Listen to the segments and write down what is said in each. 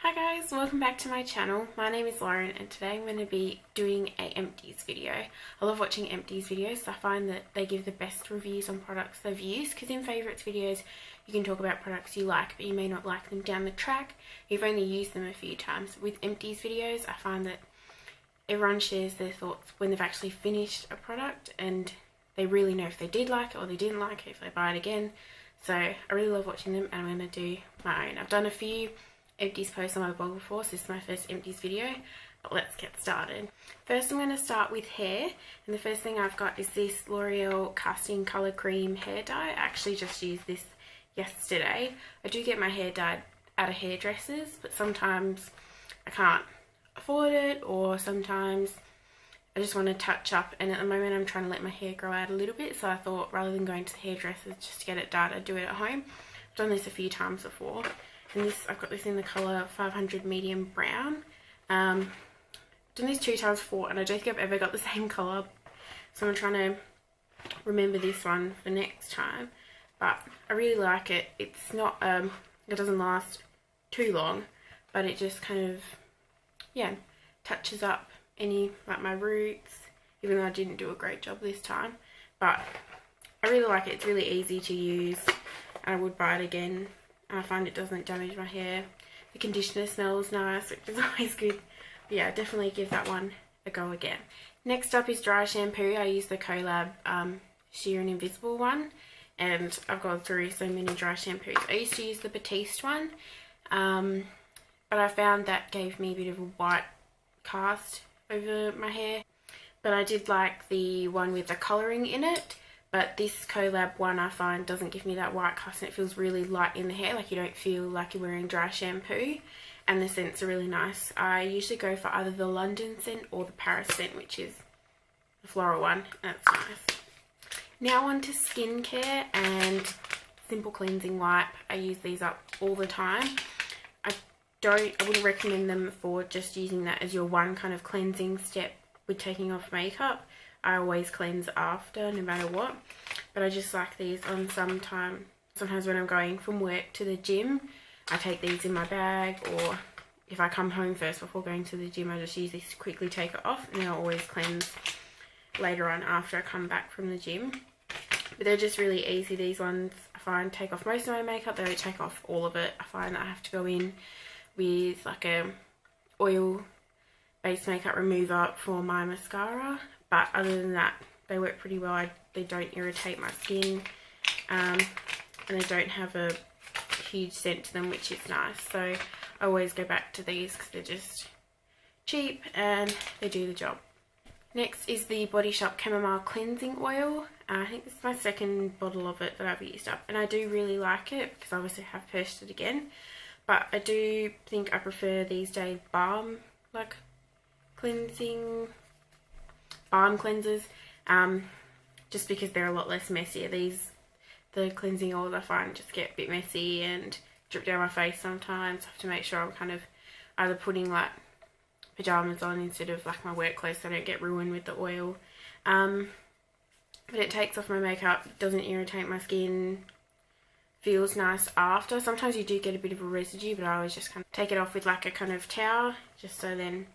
Hi guys, welcome back to my channel. My name is Lauren and today I'm going to be doing a empties video. I love watching empties videos. I find that they give the best reviews on products they've used, because in favourites videos you can talk about products you like but you may not like them down the track. You've only used them a few times. With empties videos I find that everyone shares their thoughts when they've actually finished a product and they really know if they did like it or they didn't like it, if they buy it again. So I really love watching them and I'm going to do my own. I've done a few empties posts on my blog before, so this is my first empties video, but let's get started. First I'm going to start with hair, and the first thing I've got is this L'Oreal Casting Colour Cream hair dye. I actually just used this yesterday. I do get my hair dyed at a hairdresser's, but sometimes I can't afford it, or sometimes I just want to touch up, and at the moment I'm trying to let my hair grow out a little bit, so I thought rather than going to the hairdresser's just to get it dyed, I'd do it at home. I've done this a few times before. And this, I've got this in the colour 500 medium brown. Done this 2 times before and I don't think I've ever got the same colour, so I'm trying to remember this one for next time. But I really like it. It's not, it doesn't last too long, but it just kind of, yeah, touches up any, like my roots, even though I didn't do a great job this time. But I really like it. It's really easy to use and I would buy it again. I find it doesn't damage my hair. The conditioner smells nice, which is always good. But yeah, definitely give that one a go again. Next up is dry shampoo. I use the Collab Sheer and Invisible one, and I've gone through so many dry shampoos. I used to use the Batiste one, but I found that gave me a bit of a white cast over my hair. But I did like the one with the colouring in it. But this Collab one I find doesn't give me that white cast, and it feels really light in the hair, like you don't feel like you're wearing dry shampoo, and the scents are really nice. I usually go for either the London scent or the Paris scent, which is the floral one, and it's nice. Now on to skincare and Simple Cleansing Wipe. I use these up all the time. I wouldn't recommend them for just using that as your one kind of cleansing step with taking off makeup. I always cleanse after, no matter what, but I just like these on sometimes when I'm going from work to the gym, I take these in my bag, or if I come home first before going to the gym, I just use this to quickly take it off, and then I'll always cleanse later on after I come back from the gym. But they're just really easy. These ones I find take off most of my makeup. They don't take off all of it. I find that I have to go in with like a oil based makeup remover for my mascara. But other than that, they work pretty well. They don't irritate my skin, and they don't have a huge scent to them, which is nice. So I always go back to these because they're just cheap and they do the job. Next is the Body Shop Chamomile Cleansing Oil. I think this is my second bottle of it that I've used up, and I do really like it because I obviously have purchased it again. But I do think I prefer these days Balm cleansers, just because they're a lot less messier. The cleansing oils I find just get a bit messy and drip down my face sometimes. I have to make sure I'm kind of either putting like pyjamas on instead of like my work clothes so I don't get ruined with the oil. But it takes off my makeup, doesn't irritate my skin, feels nice after. Sometimes you do get a bit of a residue, but I always just kind of take it off with like a kind of towel, just so then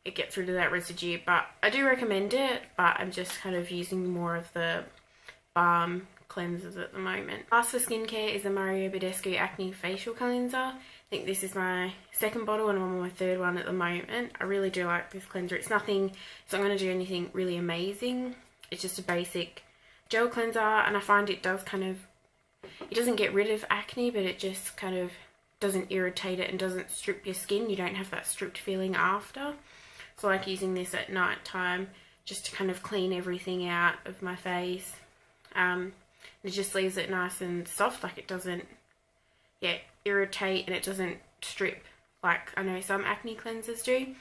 it gets rid of that residue. But I do recommend it, but I'm just kind of using more of the balm cleansers at the moment. Last for skincare is the Mario Badescu Acne Facial Cleanser. I think this is my second bottle and I'm on my third one at the moment. I really do like this cleanser. It's not going to do anything really amazing. It's just a basic gel cleanser, and I find it doesn't get rid of acne, but it just kind of doesn't irritate it and doesn't strip your skin. You don't have that stripped feeling after. So I like using this at night time just to kind of clean everything out of my face. It just leaves it nice and soft, like it doesn't irritate, and it doesn't strip like I know some acne cleansers do.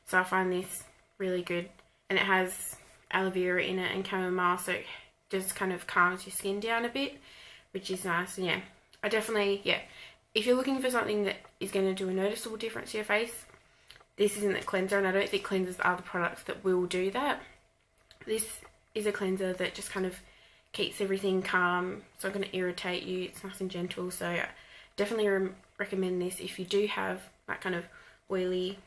So I find this really good, and it has aloe vera in it and chamomile, so it just kind of calms your skin down a bit, which is nice. And yeah, I definitely, if you're looking for something that is going to do a noticeable difference to your face, this isn't a cleanser, and I don't think cleansers are the products that will do that. This is a cleanser that just kind of keeps everything calm. It's not going to irritate you. It's nice and gentle, so definitely recommend this if you do have that kind of oily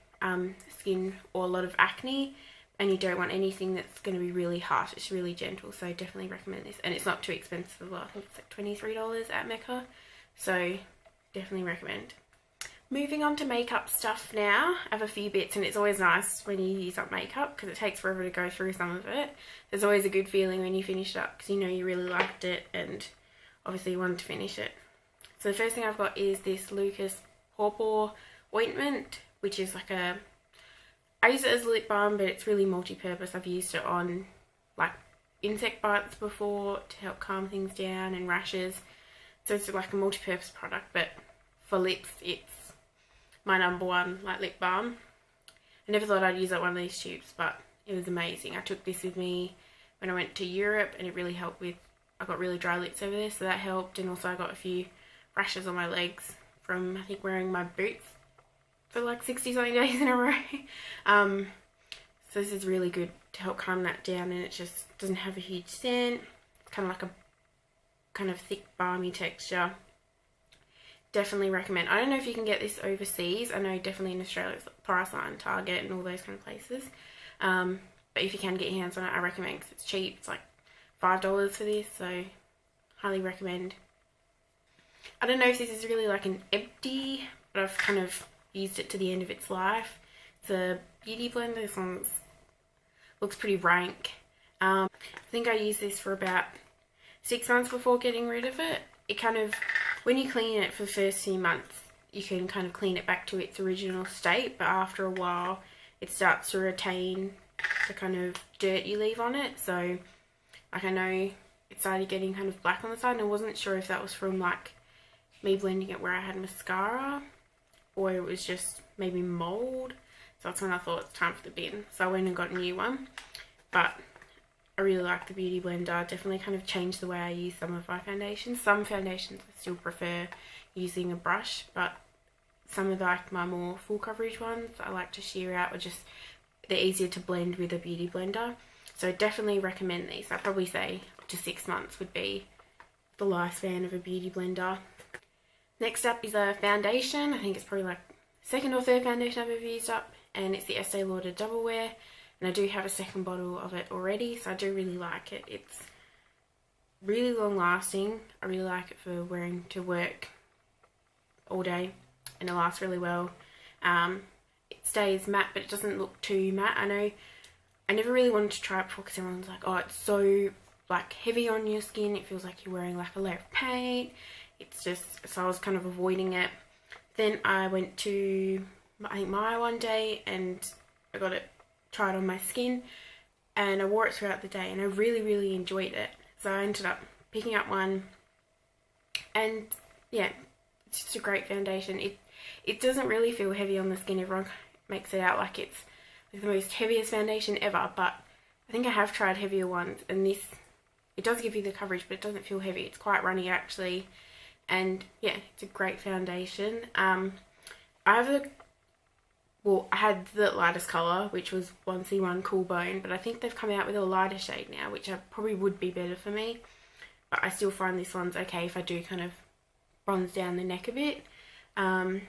skin or a lot of acne and you don't want anything that's going to be really harsh. It's really gentle, so definitely recommend this. And it's not too expensive as well. I think it's like $23 at Mecca, so definitely recommend. Moving on to makeup stuff now. I have a few bits, and it's always nice when you use up makeup because it takes forever to go through some of it. There's always a good feeling when you finish it up because you know you really liked it and obviously you wanted to finish it. So the first thing I've got is this Lucas Pawpaw ointment, which is like a, I use it as a lip balm, but it's really multi-purpose. I've used it on like insect bites before to help calm things down and rashes. So it's like a multi-purpose product, but for lips it's my number one like lip balm. I never thought I'd use it one of these tubes, but it was amazing. I took this with me when I went to Europe and it really helped with, I got really dry lips over there, so that helped. And also I got a few rashes on my legs from I think wearing my boots for like 60 something days in a row. So this is really good to help calm that down, and it just doesn't have a huge scent. It's kind of like a kind of thick balmy texture. Definitely recommend. I don't know if you can get this overseas. I know definitely in Australia it's like Priceline, Target and all those kind of places. But if you can get your hands on it, I recommend because it's cheap. It's like $5 for this, so highly recommend. I don't know if this is really like an empty, but I've kind of used it to the end of its life. It's a beauty blender. This one looks pretty rank. I think I used this for about 6 months before getting rid of it. It kind of, when you clean it for the first few months, you can kind of clean it back to its original state, but after a while it starts to retain the kind of dirt you leave on it. So like I know it started getting kind of black on the side, and I wasn't sure if that was from like me blending it where I had mascara or it was just maybe mold. So that's when I thought it's time for the bin, so I went and got a new one. But I really like the beauty blender. Definitely kind of changed the way I use some of my foundations. Some foundations I still prefer using a brush, but some of like my more full coverage ones I like to shear out, or just they're easier to blend with a beauty blender. So definitely recommend these. I'd probably say up to 6 months would be the lifespan of a beauty blender. Next up is a foundation. I think it's probably like second or third foundation I've ever used up, and it's the Estee Lauder Double Wear. And I do have a second bottle of it already, so I do really like it. It's really long lasting. I really like it for wearing to work all day, and it lasts really well. It stays matte, but it doesn't look too matte. I know I never really wanted to try it before because everyone's like, oh, it's so like heavy on your skin. It feels like you're wearing like a layer of paint. It's just, so I was kind of avoiding it. Then I went to, I think, Maya one day and I got it tried on my skin, and I wore it throughout the day and I really enjoyed it. So I ended up picking up one, and yeah, it's just a great foundation. It doesn't really feel heavy on the skin. Everyone makes it out like it's like the most heaviest foundation ever, but I think I have tried heavier ones, and this, it does give you the coverage, but it doesn't feel heavy. It's quite runny actually, and yeah, it's a great foundation. I had the lightest colour, which was 1C1 Cool Bone, but I think they've come out with a lighter shade now, which probably would be better for me. But I still find this one's okay if I do kind of bronze down the neck a bit. But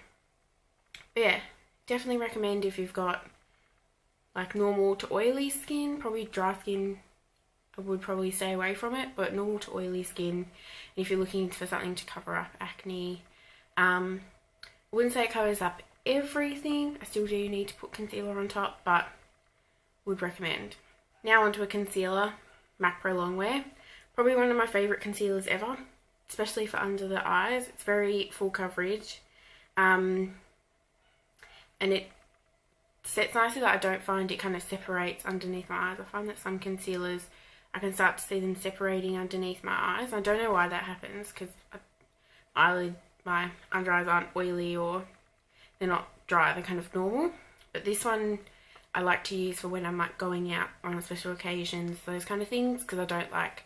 yeah, definitely recommend if you've got like normal to oily skin. Probably dry skin, I would probably stay away from it, but normal to oily skin, and if you're looking for something to cover up acne, I wouldn't say it covers up everything. I still do need to put concealer on top, but would recommend. Now onto a concealer, MAC Pro Longwear. Probably one of my favourite concealers ever, especially for under the eyes. It's very full coverage, and it sets nicely. That I don't find it kind of separates underneath my eyes. I find that some concealers, I can start to see them separating underneath my eyes. I don't know why that happens, because my under eyes aren't oily or they're not dry, they're kind of normal. But this one I like to use for when I'm like going out on special occasions, those kind of things, because I don't like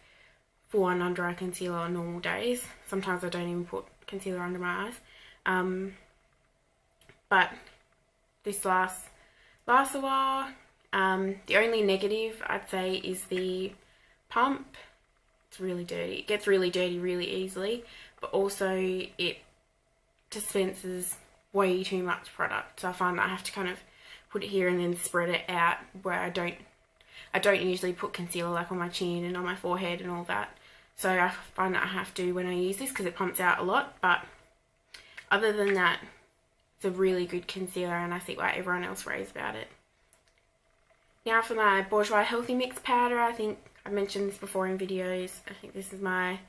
full on under eye concealer on normal days. Sometimes I don't even put concealer under my eyes. But this lasts a while. The only negative I'd say is the pump. It's really dirty. It gets really dirty really easily, but also it dispenses way too much product, so I find that I have to kind of put it here and then spread it out, where I don't usually put concealer like on my chin and on my forehead and all that. So I find that I have to when I use this, because it pumps out a lot. But other than that, it's a really good concealer, and I see why everyone else raves about it. Now for my Bourjois Healthy Mix powder, I think I've mentioned this before in videos. I think this is my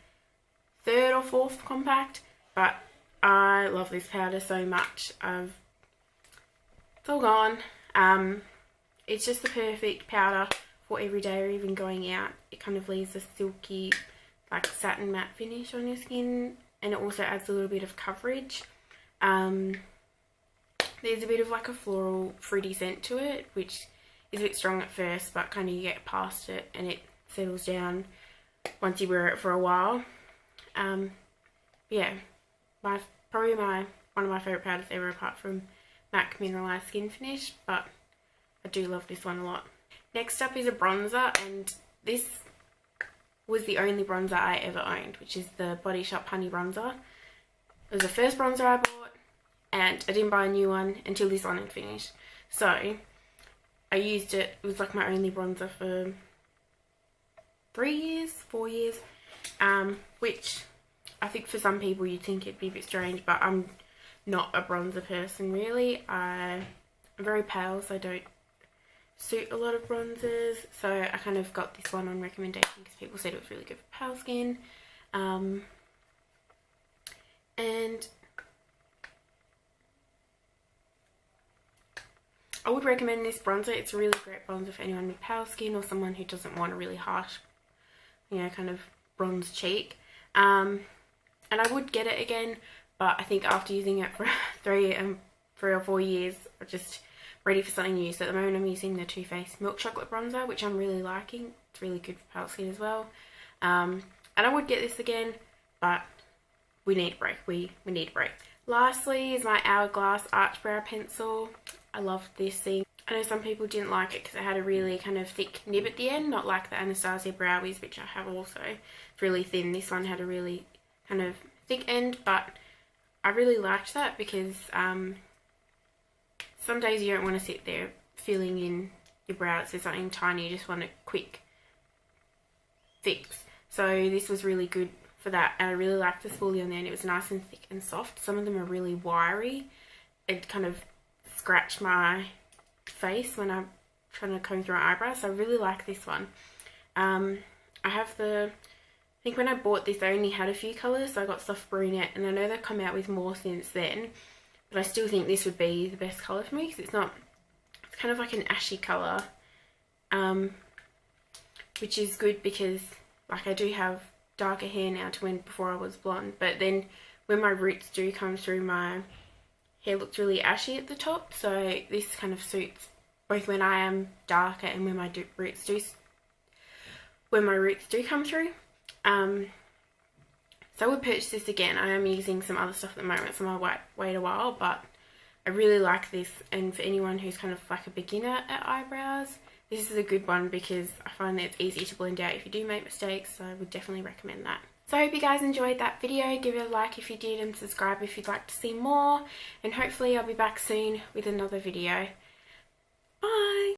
3rd or 4th compact, but I love this powder so much. It's all gone. It's just the perfect powder for every day or even going out. It kind of leaves a silky, like satin matte finish on your skin, and it also adds a little bit of coverage. There's a bit of like a floral fruity scent to it, which is a bit strong at first, but kind of you get past it and it settles down once you wear it for a while. Yeah, probably one of my favourite powders ever, apart from MAC Mineralized Skin Finish, but I do love this one a lot. Next up is a bronzer, and this was the only bronzer I ever owned, which is the Body Shop Honey Bronzer. It was the first bronzer I bought, and I didn't buy a new one until this one had finished. So I used it. It was like my only bronzer for 4 years, which I think for some people you'd think it'd be a bit strange, but I'm not a bronzer person really. I'm very pale, so I don't suit a lot of bronzers, so I kind of got this one on recommendation because people said it was really good for pale skin. And I would recommend this bronzer. It's a really great bronzer for anyone with pale skin or someone who doesn't want a really harsh, you know, kind of bronze cheek. And I would get it again, but I think after using it for 3 or 4 years, I'm just ready for something new. So at the moment I'm using the Too Faced Milk Chocolate Bronzer, which I'm really liking. It's really good for pale skin as well. And I would get this again, but we need a break. We need a break. Lastly is my Hourglass Arch Brow Pencil. I love this thing. I know some people didn't like it because it had a really kind of thick nib at the end, not like the Anastasia Browies, which I have also. It's really thin. This one had a really kind of thick end, but I really liked that because some days you don't want to sit there filling in your brows with something tiny, you just want a quick fix. So this was really good for that, and I really liked the spoolie on there, and it was nice and thick and soft. Some of them are really wiry. It kind of scratched my face when I'm trying to comb through my eyebrows, so I really like this one. I think when I bought this I only had a few colours, so I got soft brunette, and I know they've come out with more since then, but I still think this would be the best colour for me because it's kind of like an ashy colour, which is good because like I do have darker hair now to when before I was blonde, but then when my roots do come through, my hair looks really ashy at the top, so this kind of suits both when I am darker and when my roots do come through. So I would purchase this again. I am using some other stuff at the moment, so I might wait a while, but I really like this, and for anyone who's kind of like a beginner at eyebrows, this is a good one because I find that it's easy to blend out if you do make mistakes, so I would definitely recommend that. So I hope you guys enjoyed that video. Give it a like if you did, and subscribe if you'd like to see more, and hopefully I'll be back soon with another video. Bye!